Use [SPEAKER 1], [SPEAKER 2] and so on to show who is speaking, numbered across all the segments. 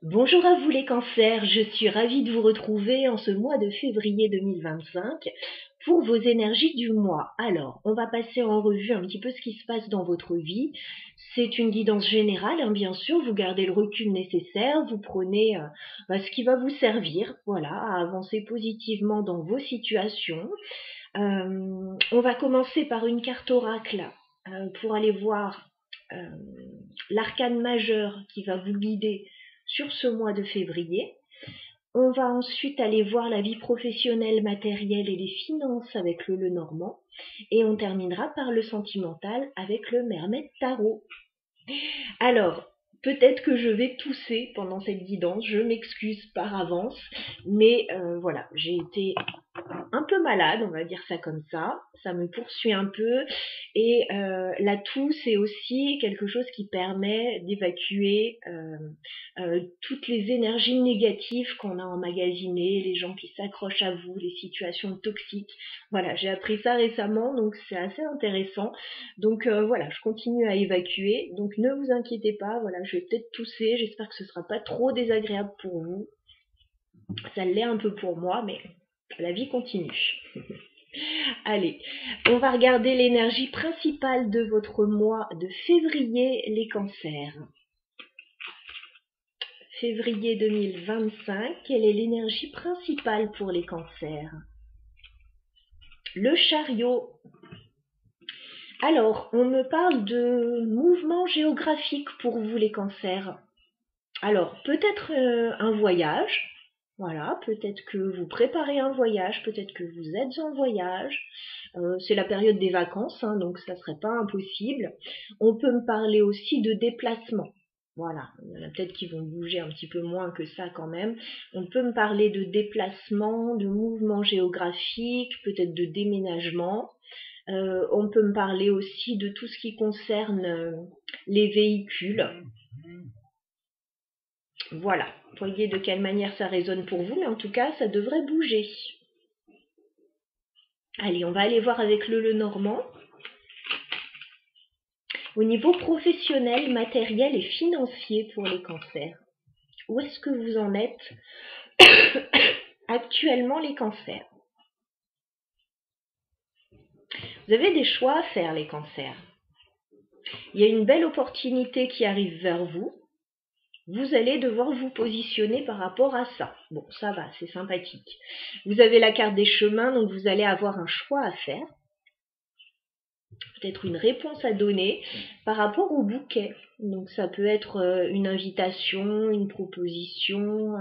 [SPEAKER 1] Bonjour à vous les cancers, je suis ravie de vous retrouver en ce mois de février 2025 pour vos énergies du mois. Alors, on va passer en revue un petit peu ce qui se passe dans votre vie. C'est une guidance générale, hein, bien sûr, vous gardez le recul nécessaire, vous prenez ce qui va vous servir, voilà, à avancer positivement dans vos situations. On va commencer par une carte oracle pour aller voir l'arcane majeur qui va vous guider sur ce mois de février. On va ensuite aller voir la vie professionnelle, matérielle et les finances avec le Lenormand. Et on terminera par le sentimental avec le Mermaid Tarot. Alors, peut-être que je vais tousser pendant cette guidance, je m'excuse par avance, mais voilà, j'ai été un peu malade, on va dire ça comme ça me poursuit un peu, et la toux c'est aussi quelque chose qui permet d'évacuer toutes les énergies négatives qu'on a emmagasinées, les gens qui s'accrochent à vous, les situations toxiques. Voilà, j'ai appris ça récemment, donc c'est assez intéressant. Donc voilà, je continue à évacuer, donc ne vous inquiétez pas, voilà, je vais peut-être tousser, j'espère que ce sera pas trop désagréable pour vous. Ça l'est un peu pour moi, mais la vie continue. Allez, on va regarder l'énergie principale de votre mois de février, les cancers. Février 2025, quelle est l'énergie principale pour les cancers? Le chariot. Alors, on me parle de mouvement géographique pour vous les cancers. Alors, peut-être un voyage. Voilà, peut-être que vous préparez un voyage, peut-être que vous êtes en voyage. C'est la période des vacances, hein, donc ça serait pas impossible. On peut me parler aussi de déplacement. Voilà, il y en a peut-être qui vont bouger un petit peu moins que ça quand même. On peut me parler de déplacement, de mouvement géographique, peut-être de déménagement. On peut me parler aussi de tout ce qui concerne les véhicules. Voilà, voyez de quelle manière ça résonne pour vous, mais en tout cas, ça devrait bouger. Allez, on va aller voir avec le Lenormand. Au niveau professionnel, matériel et financier pour les cancers, où est-ce que vous en êtes actuellement les cancers? Vous avez des choix à faire les cancers. Il y a une belle opportunité qui arrive vers vous. Vous allez devoir vous positionner par rapport à ça. Bon, ça va, c'est sympathique. Vous avez la carte des chemins, donc vous allez avoir un choix à faire. Peut-être une réponse à donner par rapport au bouquet. Donc ça peut être une invitation, une proposition.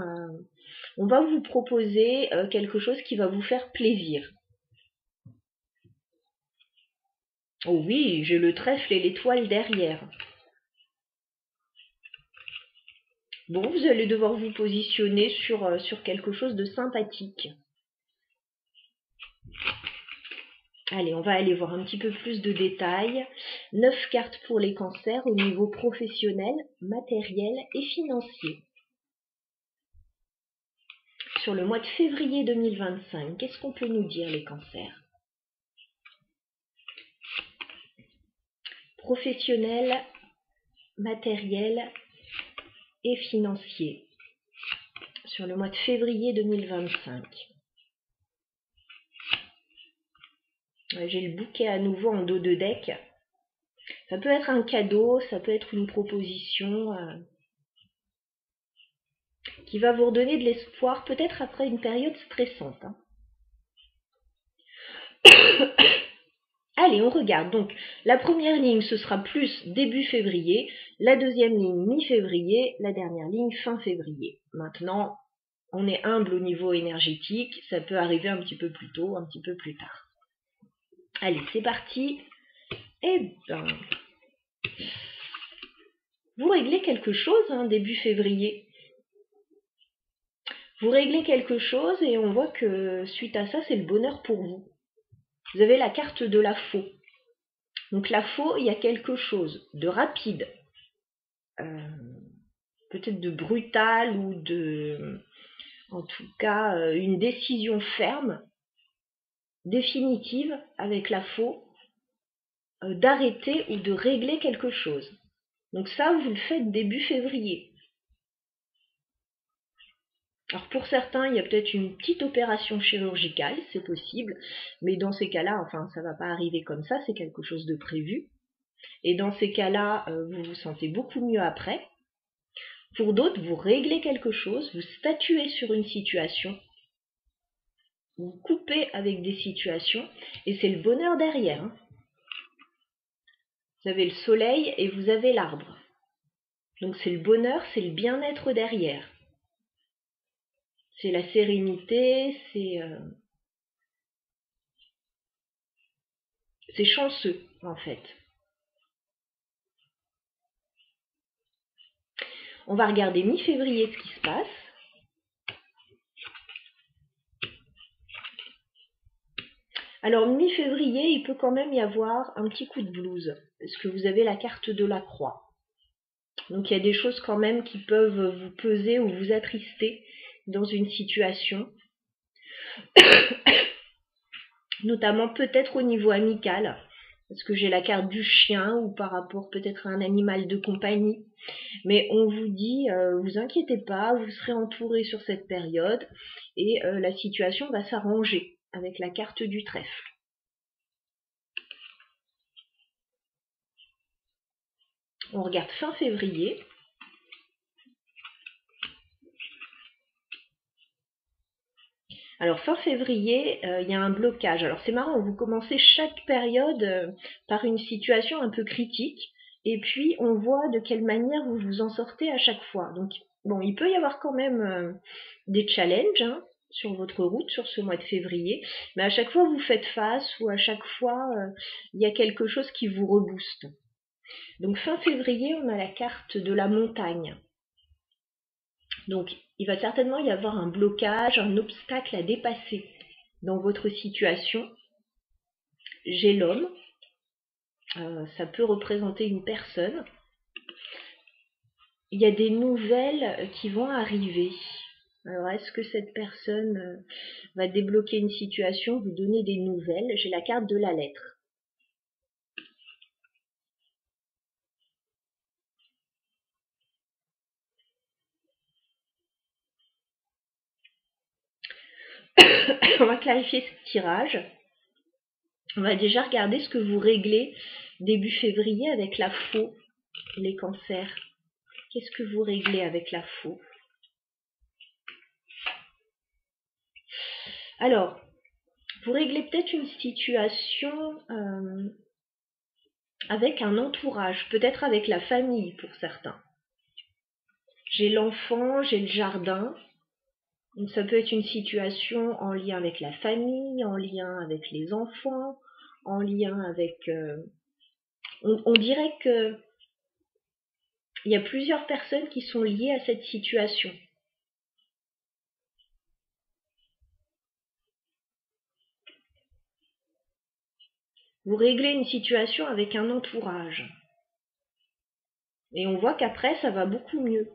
[SPEAKER 1] On va vous proposer quelque chose qui va vous faire plaisir. Oh oui, j'ai le trèfle et l'étoile derrière. Bon, vous allez devoir vous positionner sur quelque chose de sympathique. Allez, on va aller voir un petit peu plus de détails. 9 cartes pour les cancers au niveau professionnel, matériel et financier. Sur le mois de février 2025, qu'est-ce qu'on peut nous dire les cancers? Professionnel, matériel et financier. Sur le mois de février 2025. J'ai le bouquet à nouveau en dos de deck. Ça peut être un cadeau, ça peut être une proposition qui va vous redonner de l'espoir, peut-être après une période stressante. Hein. Allez, on regarde. Donc, la première ligne, ce sera plus début février. La deuxième ligne, mi-février. La dernière ligne, fin février. Maintenant, on est humble au niveau énergétique. Ça peut arriver un petit peu plus tôt, un petit peu plus tard. Allez, c'est parti. Eh ben, vous réglez quelque chose, hein, début février. Vous réglez quelque chose et on voit que suite à ça, c'est le bonheur pour vous. Vous avez la carte de la faux. Donc la faux, il y a quelque chose de rapide, peut-être de brutal ou de, en tout cas, une décision ferme, définitive avec la faux, d'arrêter ou de régler quelque chose. Donc ça, vous le faites début février. Alors pour certains, il y a peut-être une petite opération chirurgicale, c'est possible, mais dans ces cas-là, enfin ça va pas arriver comme ça, c'est quelque chose de prévu. Et dans ces cas-là, vous vous sentez beaucoup mieux après. Pour d'autres, vous réglez quelque chose, vous statuez sur une situation, vous coupez avec des situations, et c'est le bonheur derrière. Hein. Vous avez le soleil et vous avez l'arbre. Donc c'est le bonheur, c'est le bien-être derrière. C'est la sérénité, c'est chanceux en fait. On va regarder mi-février ce qui se passe. Alors mi-février, il peut quand même y avoir un petit coup de blues, parce que vous avez la carte de la croix. Donc il y a des choses quand même qui peuvent vous peser ou vous attrister dans une situation, notamment peut-être au niveau amical, parce que j'ai la carte du chien ou par rapport peut-être à un animal de compagnie. Mais on vous dit, vous inquiétez pas, vous serez entouré sur cette période et la situation va s'arranger avec la carte du trèfle. On regarde fin février. Alors fin février, il y a un blocage. Alors c'est marrant, vous commencez chaque période par une situation un peu critique et puis on voit de quelle manière vous vous en sortez à chaque fois. Donc bon, il peut y avoir quand même des challenges hein, sur votre route sur ce mois de février, mais à chaque fois vous faites face ou à chaque fois il y a quelque chose qui vous rebooste. Donc fin février, on a la carte de la montagne. Donc il va certainement y avoir un blocage, un obstacle à dépasser dans votre situation. J'ai l'homme, ça peut représenter une personne. Il y a des nouvelles qui vont arriver. Alors est-ce que cette personne va débloquer une situation, vous donner des nouvelles? J'ai la carte de la lettre. On va clarifier ce tirage. On va déjà regarder ce que vous réglez début février avec la faux, les cancers. Qu'est-ce que vous réglez avec la faux? Alors, vous réglez peut-être une situation avec un entourage, peut-être avec la famille pour certains. J'ai l'enfant, j'ai le jardin. Donc ça peut être une situation en lien avec la famille, en lien avec les enfants, en lien avec... on dirait que il y a plusieurs personnes qui sont liées à cette situation. Vous réglez une situation avec un entourage. Et on voit qu'après, ça va beaucoup mieux.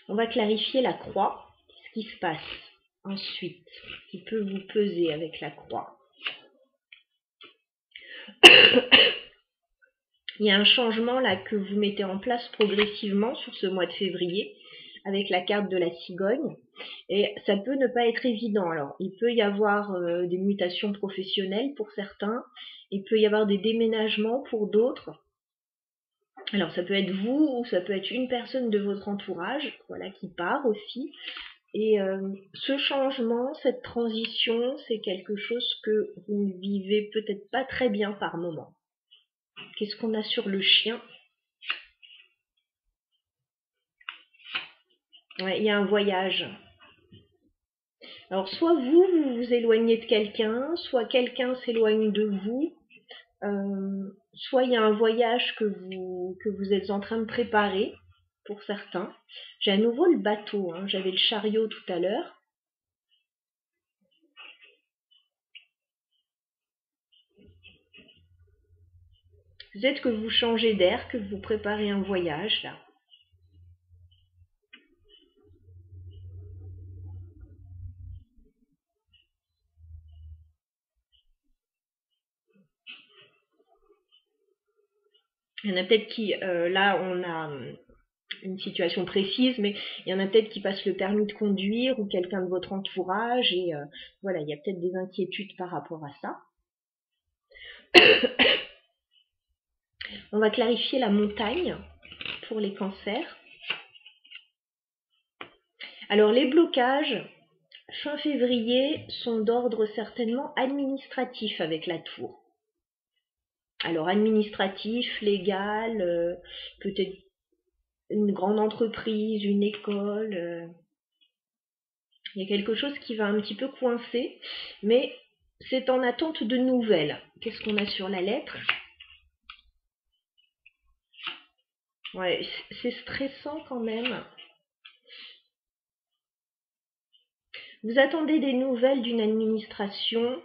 [SPEAKER 1] On va clarifier la croix, ce qui se passe ensuite, qui peut vous peser avec la croix. Il y a un changement là que vous mettez en place progressivement sur ce mois de février avec la carte de la cigogne et ça peut ne pas être évident. Alors il peut y avoir des mutations professionnelles pour certains, il peut y avoir des déménagements pour d'autres. Alors ça peut être vous ou ça peut être une personne de votre entourage, voilà, qui part aussi. Et ce changement, cette transition, c'est quelque chose que vous ne vivez peut-être pas très bien par moment. Qu'est-ce qu'on a sur le chien? Ouais, il y a un voyage. Alors soit vous vous éloignez de quelqu'un, soit quelqu'un s'éloigne de vous, soit il y a un voyage que vous êtes en train de préparer pour certains. J'ai à nouveau le bateau, hein. J'avais le chariot tout à l'heure. Peut-être que vous changez d'air, que vous préparez un voyage là. Il y en a peut-être qui, là on a une situation précise, mais il y en a peut-être qui passent le permis de conduire ou quelqu'un de votre entourage et voilà, il y a peut-être des inquiétudes par rapport à ça. On va clarifier la montagne pour les cancers. Alors les blocages, fin février, sont d'ordre certainement administratif avec la tour. Alors administratif, légal, peut-être une grande entreprise, une école. Il y a quelque chose qui va un petit peu coincer, mais c'est en attente de nouvelles. Qu'est-ce qu'on a sur la lettre? Ouais, c'est stressant quand même. Vous attendez des nouvelles d'une administration.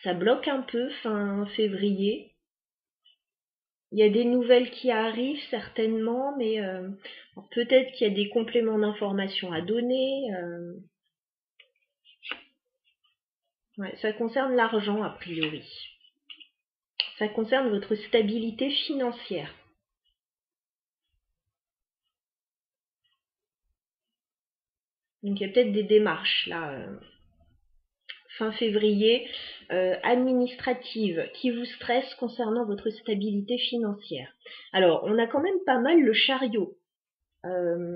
[SPEAKER 1] Ça bloque un peu fin février. Il y a des nouvelles qui arrivent certainement, mais peut-être qu'il y a des compléments d'informations à donner. Ouais, ça concerne l'argent a priori. Ça concerne votre stabilité financière. Donc il y a peut-être des démarches là, fin février, administratives qui vous stressent concernant votre stabilité financière. Alors on a quand même pas mal le chariot.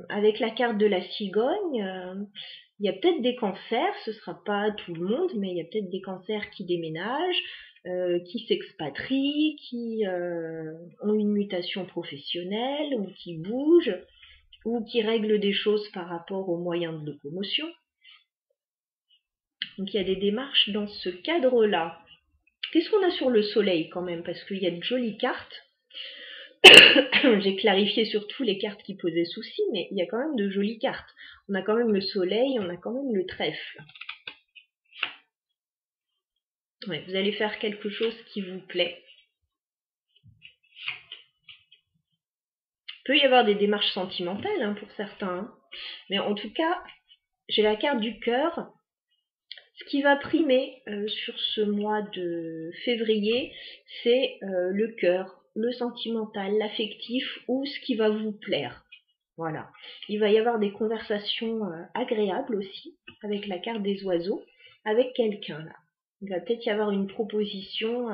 [SPEAKER 1] Avec la carte de la cigogne, il y a peut-être des cancers, ce ne sera pas tout le monde, mais il y a peut-être des cancers qui déménagent, qui s'expatrient, qui ont une mutation professionnelle, ou qui bougent, ou qui règlent des choses par rapport aux moyens de locomotion. Donc il y a des démarches dans ce cadre-là. Qu'est-ce qu'on a sur le soleil quand même? Parce qu'il y a de jolies cartes. J'ai clarifié surtout les cartes qui posaient souci, mais il y a quand même de jolies cartes. On a quand même le soleil, on a quand même le trèfle. Ouais, vous allez faire quelque chose qui vous plaît. Il peut y avoir des démarches sentimentales hein, pour certains, mais en tout cas, j'ai la carte du cœur. Ce qui va primer sur ce mois de février, c'est le cœur, le sentimental, l'affectif ou ce qui va vous plaire. Voilà. Il va y avoir des conversations agréables aussi avec la carte des oiseaux, avec quelqu'un là. Il va peut-être y avoir une proposition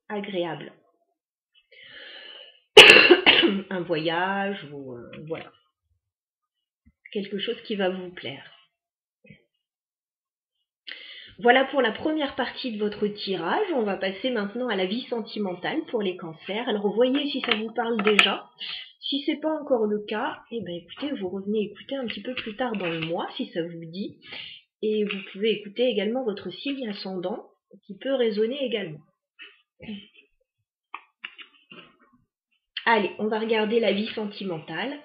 [SPEAKER 1] agréable. Un voyage ou voilà. Quelque chose qui va vous plaire. Voilà pour la première partie de votre tirage. On va passer maintenant à la vie sentimentale pour les cancers. Alors voyez si ça vous parle déjà. Si c'est pas encore le cas, eh ben écoutez, vous revenez écouter un petit peu plus tard dans le mois si ça vous dit. Et vous pouvez écouter également votre signe ascendant qui peut résonner également. Allez, on va regarder la vie sentimentale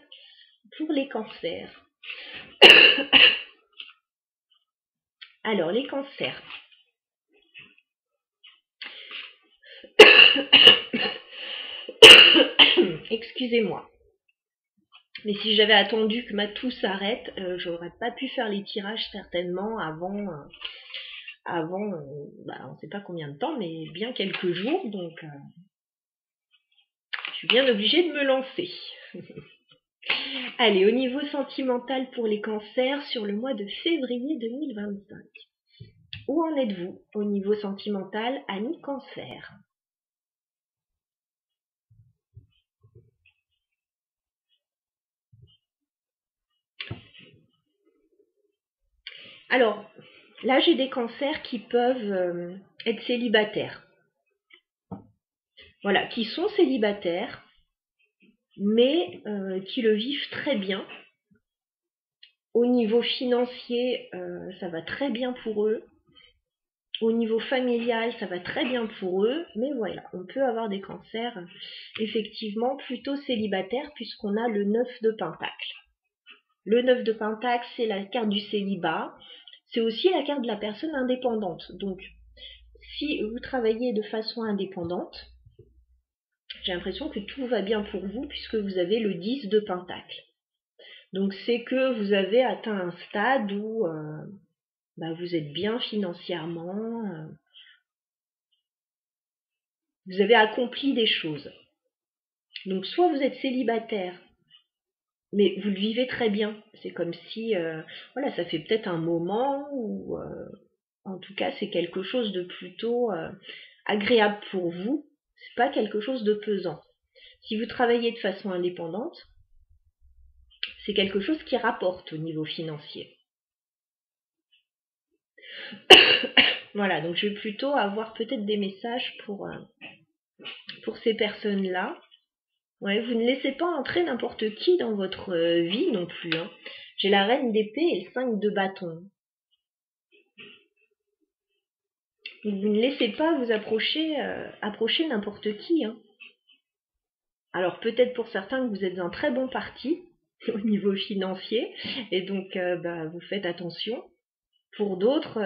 [SPEAKER 1] pour les cancers. Alors, les cancers. Excusez-moi. Mais si j'avais attendu que ma toux s'arrête, j'aurais pas pu faire les tirages certainement avant on ne sait pas combien de temps, mais bien quelques jours, donc je suis bien obligée de me lancer. Allez, au niveau sentimental pour les cancers sur le mois de février 2025. Où en êtes-vous au niveau sentimental, amis cancer? Alors, là j'ai des cancers qui peuvent être célibataires. Voilà, qui sont célibataires, mais qui le vivent très bien. Au niveau financier, ça va très bien pour eux. Au niveau familial, ça va très bien pour eux, mais voilà, on peut avoir des cancers effectivement plutôt célibataires puisqu'on a le 9 de Pentacle. Le 9 de Pentacle, c'est la carte du célibat, c'est aussi la carte de la personne indépendante. Donc, si vous travaillez de façon indépendante, j'ai l'impression que tout va bien pour vous puisque vous avez le 10 de Pentacle. Donc, c'est que vous avez atteint un stade où vous êtes bien financièrement, Vous avez accompli des choses. Donc soit vous êtes célibataire, mais vous le vivez très bien. C'est comme si, voilà, ça fait peut-être un moment où, en tout cas, c'est quelque chose de plutôt agréable pour vous. C'est pas quelque chose de pesant. Si vous travaillez de façon indépendante, c'est quelque chose qui rapporte au niveau financier. Voilà, donc je vais plutôt avoir peut-être des messages pour ces personnes-là. Ouais, vous ne laissez pas entrer n'importe qui dans votre vie non plus. Hein. J'ai la reine d'épée et le 5 de bâton. Donc, vous ne laissez pas vous approcher n'importe qui. Hein. Alors peut-être pour certains que vous êtes un très bon parti au niveau financier et donc vous faites attention. Pour d'autres,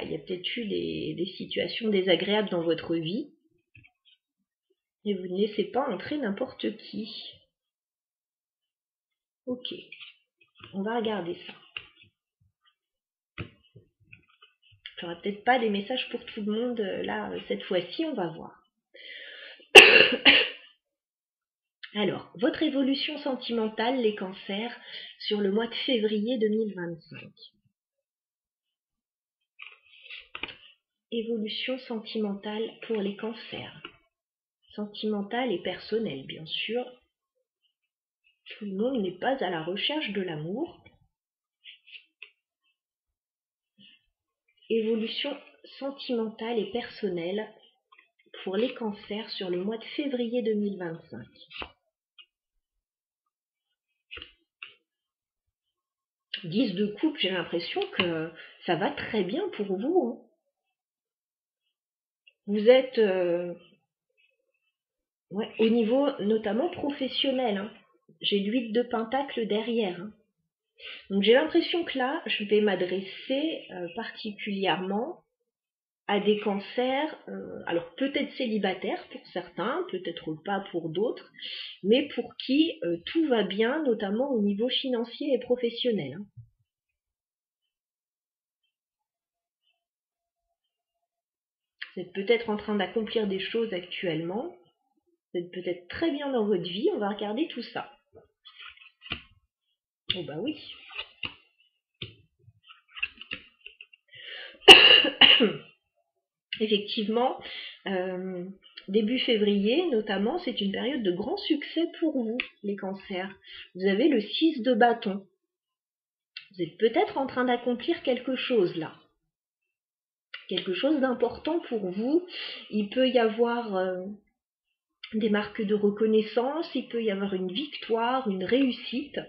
[SPEAKER 1] il y a peut-être eu des situations désagréables dans votre vie et vous ne laissez pas entrer n'importe qui. Ok, on va regarder ça. Il n'y aura peut-être pas des messages pour tout le monde là cette fois-ci, on va voir. Alors, votre évolution sentimentale, les cancers, sur le mois de février 2025. Évolution sentimentale pour les cancers. Sentimentale et personnelle, bien sûr. Tout le monde n'est pas à la recherche de l'amour. Évolution sentimentale et personnelle pour les cancers sur le mois de février 2025. 10 de coupe, j'ai l'impression que ça va très bien pour vous. Hein. Vous êtes au niveau notamment professionnel. Hein. J'ai l'huile de pentacle derrière. Hein. Donc j'ai l'impression que là, je vais m'adresser particulièrement à des cancers, alors peut-être célibataires pour certains, peut-être pas pour d'autres, mais pour qui tout va bien, notamment au niveau financier et professionnel. Hein. Vous êtes peut-être en train d'accomplir des choses actuellement, vous êtes peut-être très bien dans votre vie, on va regarder tout ça. Oh bah oui. Effectivement, début février notamment, c'est une période de grand succès pour vous, les cancers. Vous avez le 6 de bâton. Vous êtes peut-être en train d'accomplir quelque chose là. Quelque chose d'important pour vous. Il peut y avoir des marques de reconnaissance, il peut y avoir une victoire, une réussite.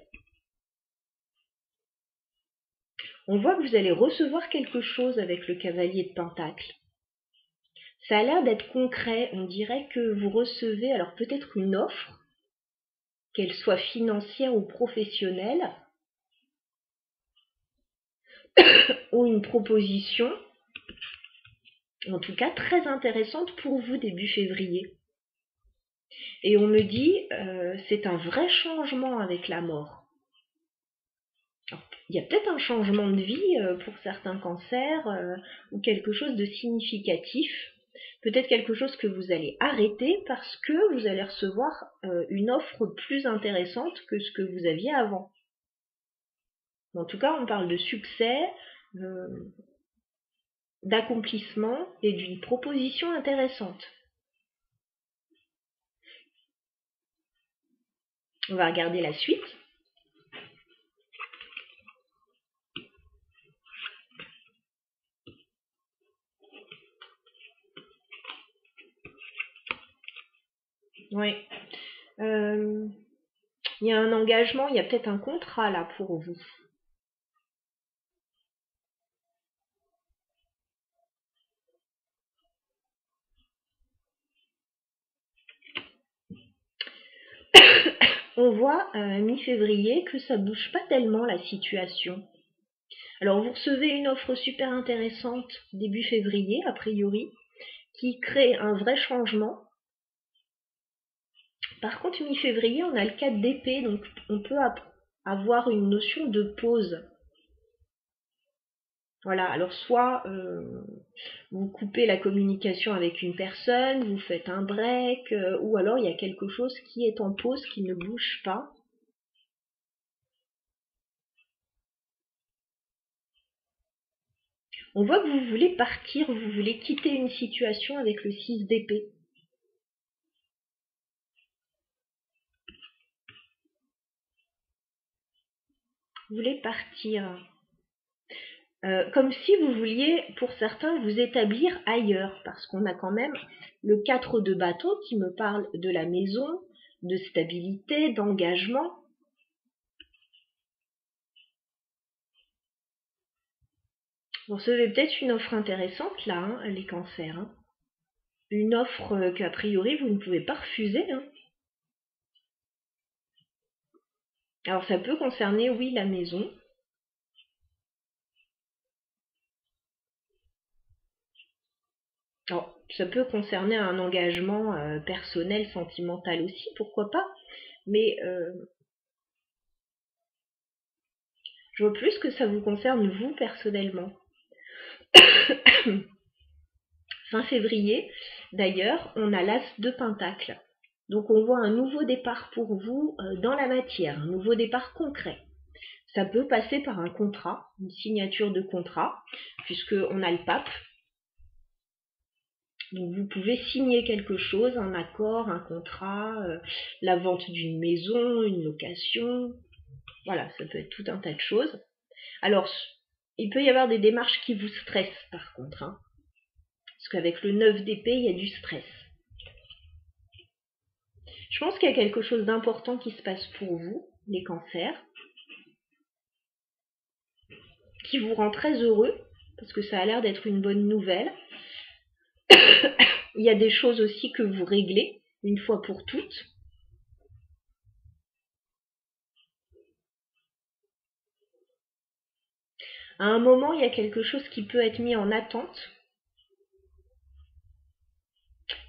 [SPEAKER 1] On voit que vous allez recevoir quelque chose avec le cavalier de Pentacle. Ça a l'air d'être concret, on dirait que vous recevez alors peut-être une offre, qu'elle soit financière ou professionnelle, ou une proposition, en tout cas très intéressante pour vous début février. Et on me dit, c'est un vrai changement avec la mort. Alors, il y a peut-être un changement de vie pour certains cancers, ou quelque chose de significatif. Peut-être quelque chose que vous allez arrêter parce que vous allez recevoir une offre plus intéressante que ce que vous aviez avant. En tout cas, on parle de succès, d'accomplissement et d'une proposition intéressante. On va regarder la suite. Oui. Il y a un engagement, il y a peut-être un contrat là pour vous. On voit mi-février que ça bouge pas tellement la situation. Alors vous recevez une offre super intéressante début février, a priori, qui crée un vrai changement. Par contre, mi-février, on a le 4 d'épée, donc on peut avoir une notion de pause. Voilà, alors soit vous coupez la communication avec une personne, vous faites un break, ou alors il y a quelque chose qui est en pause, qui ne bouge pas. On voit que vous voulez partir, vous voulez quitter une situation avec le 6 d'épée. Vous voulez partir. Comme si vous vouliez, pour certains, vous établir ailleurs, parce qu'on a quand même le 4 de bâton qui me parle de la maison, de stabilité, d'engagement. Vous recevez peut-être une offre intéressante là, hein, les cancers. Hein. Une offre qu'a priori vous ne pouvez pas refuser. Hein. Alors ça peut concerner, oui, la maison. Alors, ça peut concerner un engagement personnel, sentimental aussi, pourquoi pas. Mais je vois plus que ça vous concerne vous personnellement. Fin février, d'ailleurs, on a l'as de Pentacle. Donc on voit un nouveau départ pour vous dans la matière, un nouveau départ concret. Ça peut passer par un contrat, une signature de contrat, puisqu'on a le pape. Donc vous pouvez signer quelque chose, un accord, un contrat, la vente d'une maison, une location. Voilà, ça peut être tout un tas de choses. Alors, il peut y avoir des démarches qui vous stressent par contre. Hein, parce qu'avec le 9 d'épée, il y a du stress. Je pense qu'il y a quelque chose d'important qui se passe pour vous, les cancers, qui vous rend très heureux, parce que ça a l'air d'être une bonne nouvelle. Il y a des choses aussi que vous réglez, une fois pour toutes. À un moment, il y a quelque chose qui peut être mis en attente.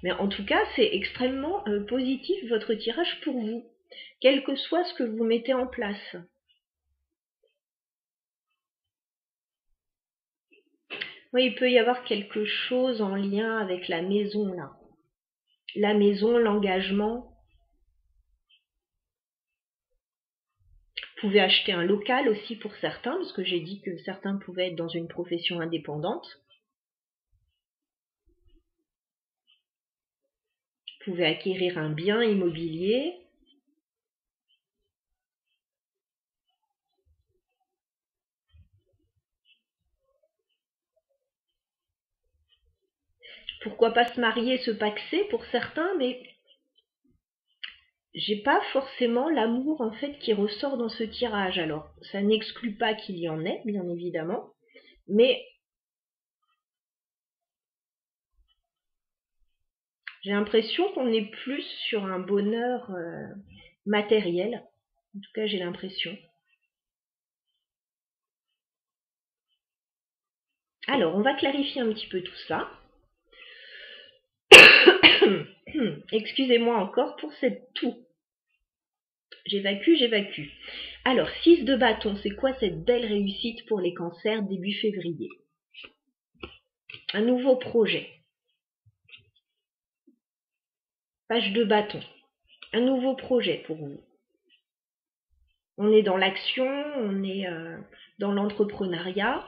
[SPEAKER 1] Mais en tout cas, c'est extrêmement positif votre tirage pour vous, quel que soit ce que vous mettez en place. Oui, il peut y avoir quelque chose en lien avec la maison, là. La maison, l'engagement. Vous pouvez acheter un local aussi pour certains, parce que j'ai dit que certains pouvaient être dans une profession indépendante. Vous pouvez acquérir un bien immobilier. Pourquoi pas se marier, se paxer pour certains, mais j'ai pas forcément l'amour en fait qui ressort dans ce tirage. Alors, ça n'exclut pas qu'il y en ait, bien évidemment, mais j'ai l'impression qu'on est plus sur un bonheur matériel. En tout cas, j'ai l'impression. Alors, on va clarifier un petit peu tout ça. Excusez-moi encore pour cette toux. J'évacue. Alors, 6 de bâton, c'est quoi cette belle réussite pour les cancers début février? Un nouveau projet. Page de bâton. Un nouveau projet pour vous. On est dans l'action, on est dans l'entrepreneuriat.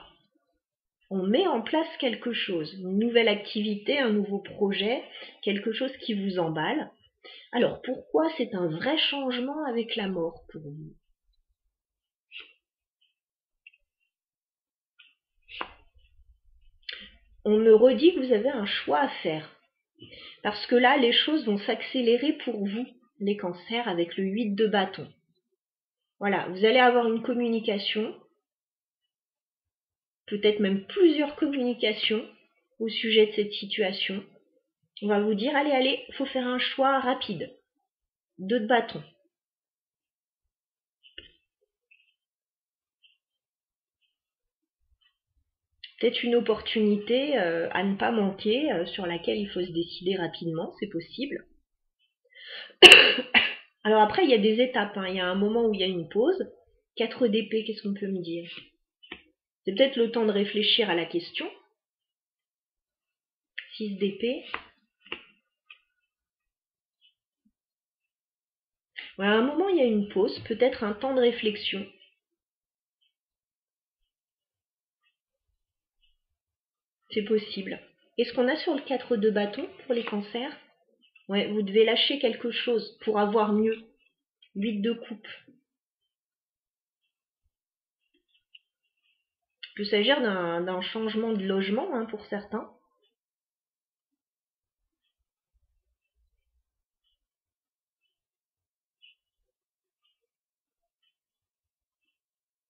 [SPEAKER 1] On met en place quelque chose, une nouvelle activité, un nouveau projet, quelque chose qui vous emballe. Alors, pourquoi c'est un vrai changement avec la mort pour vous? On me redit que vous avez un choix à faire. Parce que là, les choses vont s'accélérer pour vous, les cancers, avec le 8 de bâton. Voilà, vous allez avoir une communication, peut-être même plusieurs communications au sujet de cette situation. On va vous dire, allez, il faut faire un choix rapide. 2 de bâton. Peut-être une opportunité à ne pas manquer, sur laquelle il faut se décider rapidement, c'est possible. Alors après, il y a des étapes, hein. Il y a un moment où il y a une pause. 4 d'épée, qu'est-ce qu'on peut me dire? C'est peut-être le temps de réfléchir à la question. 6 d'épée. Ouais, à un moment, il y a une pause, peut-être un temps de réflexion. C'est possible. Est-ce qu'on a sur le 4 de bâton pour les cancers? Ouais, vous devez lâcher quelque chose pour avoir mieux. 8 de coupe. Il peut s'agir d'un changement de logement hein, pour certains.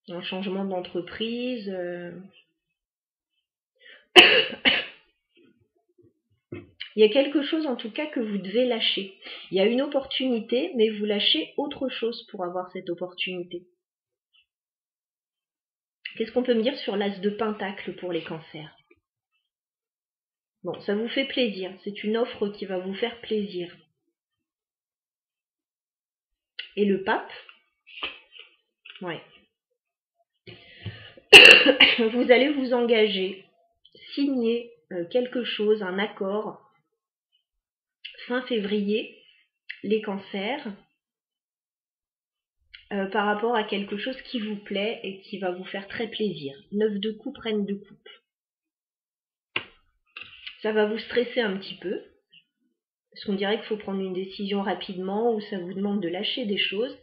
[SPEAKER 1] Un changement d'entreprise. Il y a quelque chose en tout cas que vous devez lâcher. Il y a une opportunité, mais vous lâchez autre chose pour avoir cette opportunité. Qu'est-ce qu'on peut me dire sur l'as de pentacle pour les cancers? Bon, ça vous fait plaisir. C'est une offre qui va vous faire plaisir. Et le pape? Ouais. Vous allez vous engager, signer quelque chose, un accord, fin février, les cancers, par rapport à quelque chose qui vous plaît et qui va vous faire très plaisir. 9 de coupe, reine de coupe. Ça va vous stresser un petit peu, parce qu'on dirait qu'il faut prendre une décision rapidement ou ça vous demande de lâcher des choses.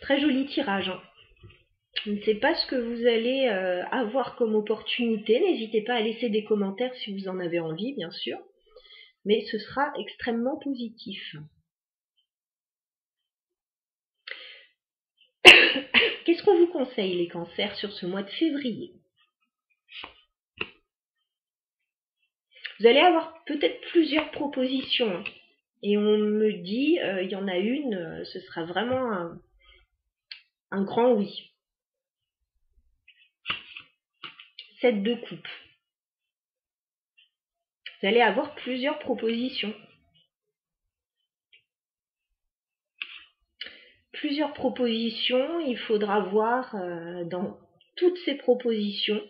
[SPEAKER 1] Très joli tirage. Hein. Je ne sais pas ce que vous allez avoir comme opportunité. N'hésitez pas à laisser des commentaires si vous en avez envie, bien sûr. Mais ce sera extrêmement positif. Qu'est-ce qu'on vous conseille, les cancers, sur ce mois de février? Vous allez avoir peut-être plusieurs propositions. Et on me dit, il y en a une, ce sera vraiment un grand oui. 7 de coupe. Vous allez avoir plusieurs propositions. Plusieurs propositions, il faudra voir dans toutes ces propositions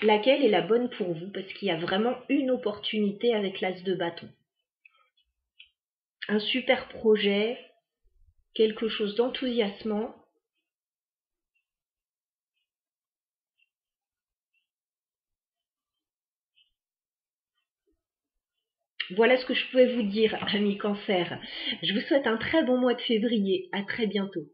[SPEAKER 1] laquelle est la bonne pour vous, parce qu'il y a vraiment une opportunité avec l'as de bâton. Un super projet, quelque chose d'enthousiasmant. Voilà ce que je pouvais vous dire, amis Cancer. Je vous souhaite un très bon mois de février. À très bientôt.